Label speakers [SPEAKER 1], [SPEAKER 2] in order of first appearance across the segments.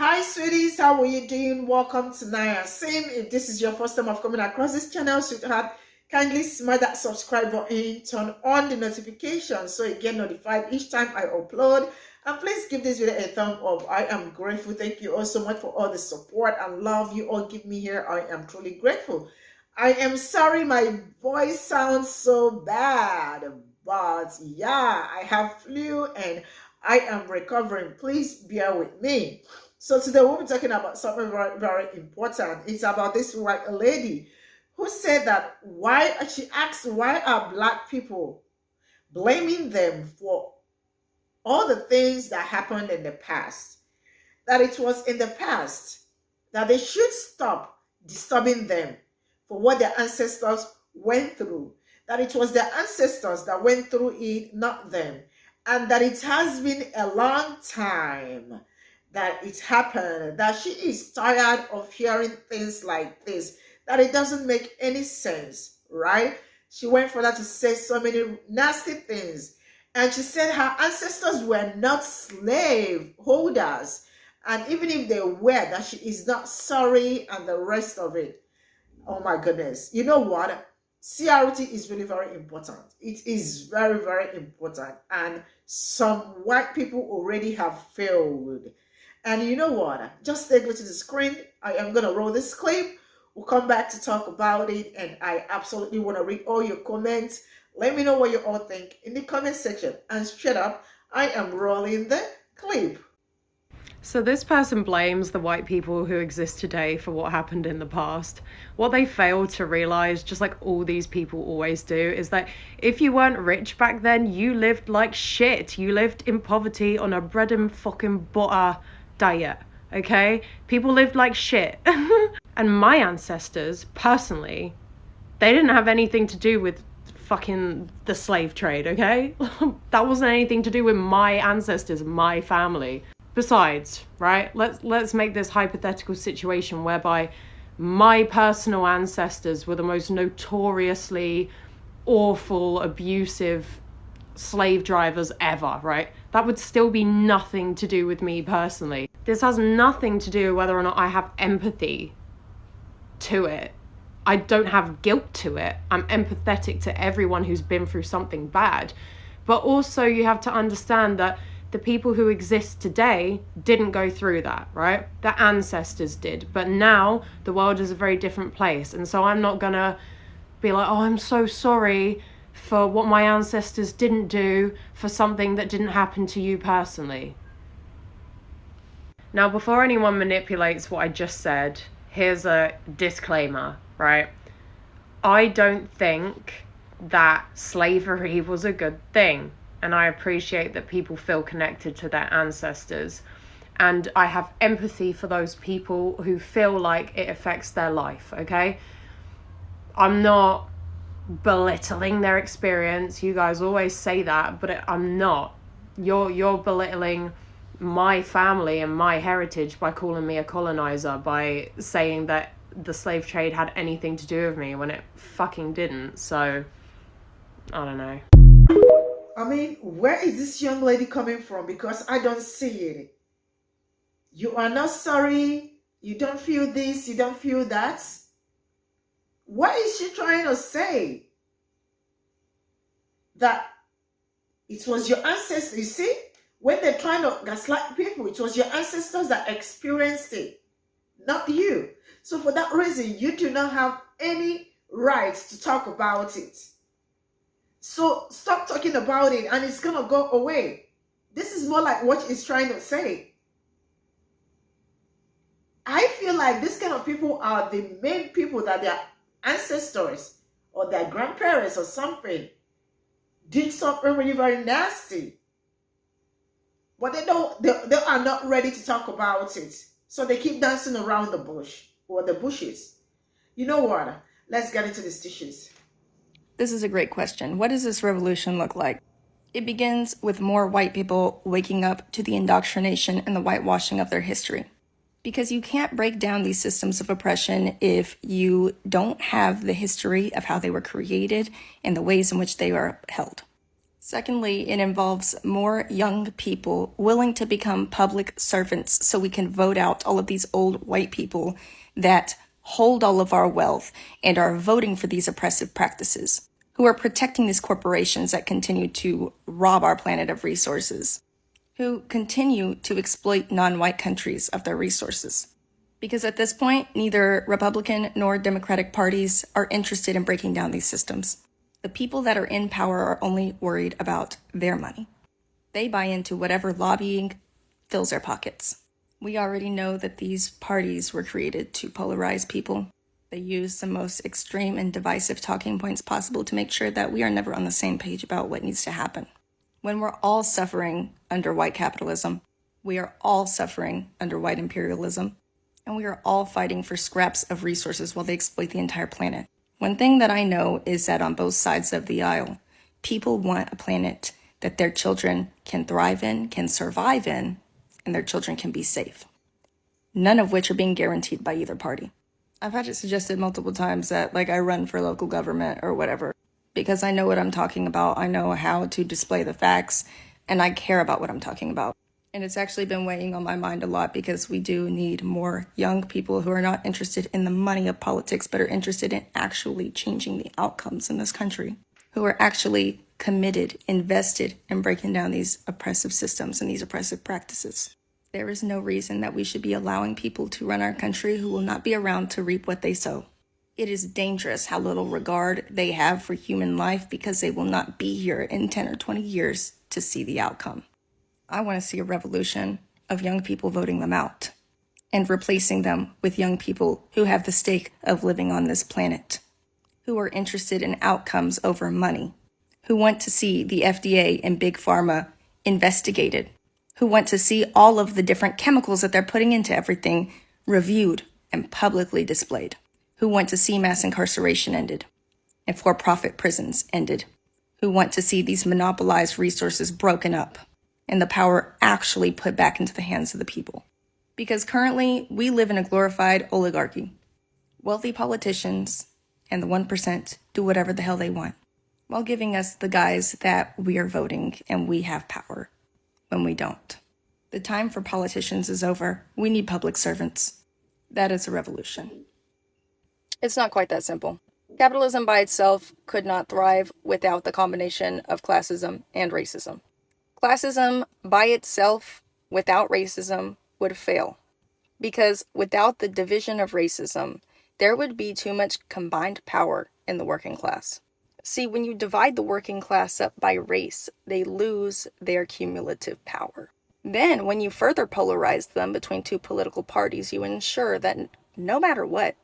[SPEAKER 1] Hi sweeties, how are you doing? Welcome to Naya. Same if this is your first time of coming across this channel, sweetheart, kindly smash that subscribe button, turn on the notifications so you get notified each time I upload. And please give this video a thumb up. I am grateful. Thank you all so much for all the support and love you all give me here. I am truly grateful. I am sorry my voice sounds so bad, but yeah, I have flu and I am recovering. Please bear with me. So today we'll be talking about something very, very important. It's about this white lady who said that she asked why are black people blaming them for all the things that happened in the past. That it was in the past that they should stop disturbing them for what their ancestors went through. That it was their ancestors that went through it, not them. And that it has been a long time that it happened, that she is tired of hearing things like this, that it doesn't make any sense, right? She went for that to say so many nasty things. And she said her ancestors were not slave holders. And even if they were, that she is not sorry and the rest of it. Oh my goodness. You know what? CRT is really very important. It is very, very important. And some white people already have failed. And you know what? Just take a look to the screen. I am going to roll this clip. We'll come back to talk about it. And I absolutely want to read all your comments. Let me know what you all think in the comment section. And straight up, I am rolling the clip.
[SPEAKER 2] So this person blames the white people who exist today for what happened in the past. What they fail to realize, just like all these people always do, is that if you weren't rich back then, you lived like shit. You lived in poverty on a bread and fucking butter diet, okay? People lived like shit. And my ancestors, personally, they didn't have anything to do with fucking the slave trade, okay? That wasn't anything to do with my ancestors, my family. Besides, right, let's make this hypothetical situation whereby my personal ancestors were the most notoriously awful, abusive slave drivers ever, right? That would still be nothing to do with me personally. This has nothing to do with whether or not I have empathy to it. I don't have guilt to it. I'm empathetic to everyone who's been through something bad. But also you have to understand that the people who exist today didn't go through that, right? Their ancestors did. But now the world is a very different place. And so I'm not gonna be like, oh, I'm so sorry for what my ancestors didn't do for something that didn't happen to you personally. Now, before anyone manipulates what I just said, here's a disclaimer, right? I don't think that slavery was a good thing. And I appreciate that people feel connected to their ancestors. And I have empathy for those people who feel like it affects their life, okay? I'm not belittling their experience. You guys always say that, but I'm not. You're belittling my family and my heritage by calling me a colonizer, by saying that the slave trade had anything to do with me when it fucking didn't. So, I don't know.
[SPEAKER 1] I mean, where is this young lady coming from? Because I don't see it. You are not sorry. You don't feel this. You don't feel that. What is she trying to say? That it was your ancestors. You see, when they're trying to gaslight people, it was your ancestors that experienced it, not you. So for that reason, you do not have any right to talk about it. So stop talking about it and it's going to go away. This is more like what he's trying to say. I feel like this kind of people are the main people that their ancestors or their grandparents or something did something really very nasty. But they are not ready to talk about it. So they keep dancing around the bush or the bushes. You know what? Let's get into these tissues.
[SPEAKER 3] This is a great question. What does this revolution look like? It begins with more white people waking up to the indoctrination and the whitewashing of their history. Because you can't break down these systems of oppression if you don't have the history of how they were created and the ways in which they are held. Secondly, it involves more young people willing to become public servants so we can vote out all of these old white people that hold all of our wealth and are voting for these oppressive practices, who are protecting these corporations that continue to rob our planet of resources, who continue to exploit non-white countries of their resources. Because at this point, neither Republican nor Democratic parties are interested in breaking down these systems. The people that are in power are only worried about their money. They buy into whatever lobbying fills their pockets. We already know that these parties were created to polarize people. They use the most extreme and divisive talking points possible to make sure that we are never on the same page about what needs to happen. When we're all suffering under white capitalism, we are all suffering under white imperialism, and we are all fighting for scraps of resources while they exploit the entire planet. One thing that I know is that on both sides of the aisle, people want a planet that their children can thrive in, can survive in, and their children can be safe. None of which are being guaranteed by either party. I've had it suggested multiple times that I run for local government or whatever, because I know what I'm talking about. I know how to display the facts, and I care about what I'm talking about. And it's actually been weighing on my mind a lot because we do need more young people who are not interested in the money of politics, but are interested in actually changing the outcomes in this country, who are actually committed, invested in breaking down these oppressive systems and these oppressive practices. There is no reason that we should be allowing people to run our country who will not be around to reap what they sow. It is dangerous how little regard they have for human life because they will not be here in 10 or 20 years to see the outcome. I want to see a revolution of young people voting them out and replacing them with young people who have the stake of living on this planet, who are interested in outcomes over money, who want to see the FDA and Big Pharma investigated, who want to see all of the different chemicals that they're putting into everything reviewed and publicly displayed, who want to see mass incarceration ended and for-profit prisons ended, who want to see these monopolized resources broken up and the power actually put back into the hands of the people. Because currently, we live in a glorified oligarchy. Wealthy politicians and the 1% do whatever the hell they want, while giving us the guys that we are voting and we have power when we don't. The time for politicians is over. We need public servants. That is a revolution. It's not quite that simple. Capitalism by itself could not thrive without the combination of classism and racism. Classism by itself, without racism, would fail. Because without the division of racism, there would be too much combined power in the working class. See, when you divide the working class up by race, they lose their cumulative power. Then, when you further polarize them between two political parties, you ensure that no matter what,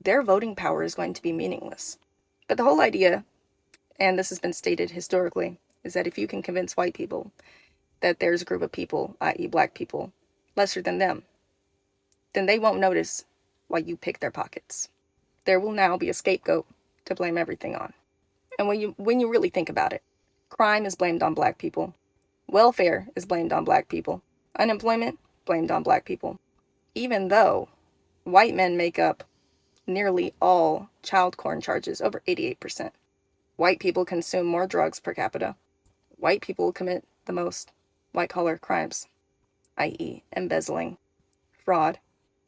[SPEAKER 3] their voting power is going to be meaningless. But the whole idea, and this has been stated historically, is that if you can convince white people that there's a group of people, i.e. black people, lesser than them, then they won't notice why you pick their pockets. There will now be a scapegoat to blame everything on. And when you really think about it, crime is blamed on black people. Welfare is blamed on black people. Unemployment, blamed on black people. Even though white men make up nearly all child porn charges, over 88%. White people consume more drugs per capita. White people commit the most white-collar crimes, i.e. embezzling, fraud.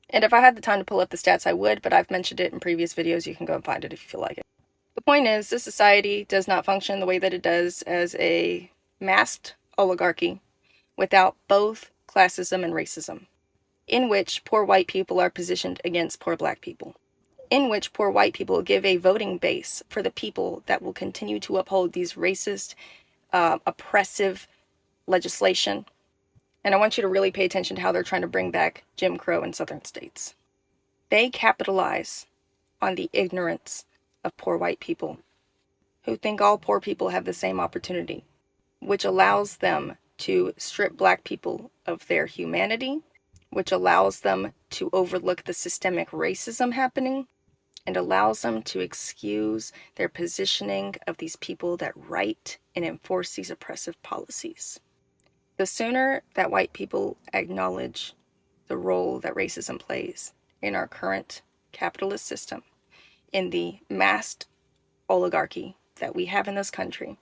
[SPEAKER 3] And if I had the time to pull up the stats, I would, but I've mentioned it in previous videos. You can go and find it if you feel like it. The point is, this society does not function the way that it does as a masked oligarchy without both classism and racism, in which poor white people are positioned against poor black people, in which poor white people give a voting base for the people that will continue to uphold these racist, oppressive legislation. And I want you to really pay attention to how they're trying to bring back Jim Crow in southern states. They capitalize on the ignorance of poor white people who think all poor people have the same opportunity, which allows them to strip black people of their humanity, which allows them to overlook the systemic racism happening, and allows them to excuse their positioning of these people that write and enforce these oppressive policies. The sooner that white people acknowledge the role that racism plays in our current capitalist system, in the masked oligarchy that we have in this country,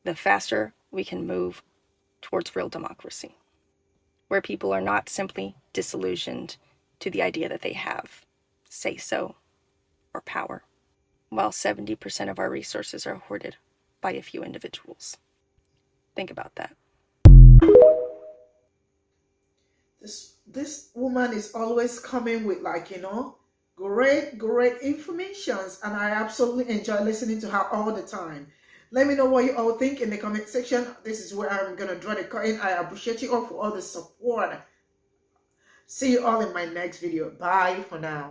[SPEAKER 3] the faster we can move towards real democracy, where people are not simply disillusioned to the idea that they have say-so or power, while 70% of our resources are hoarded by a few individuals. Think about that.
[SPEAKER 1] This woman is always coming with, like, great informations, and I absolutely enjoy listening to her all the time. Let me know what you all think in the comment section. This is where I'm gonna draw the curtain. I appreciate you all for all the support. See you all in my next video. Bye for now.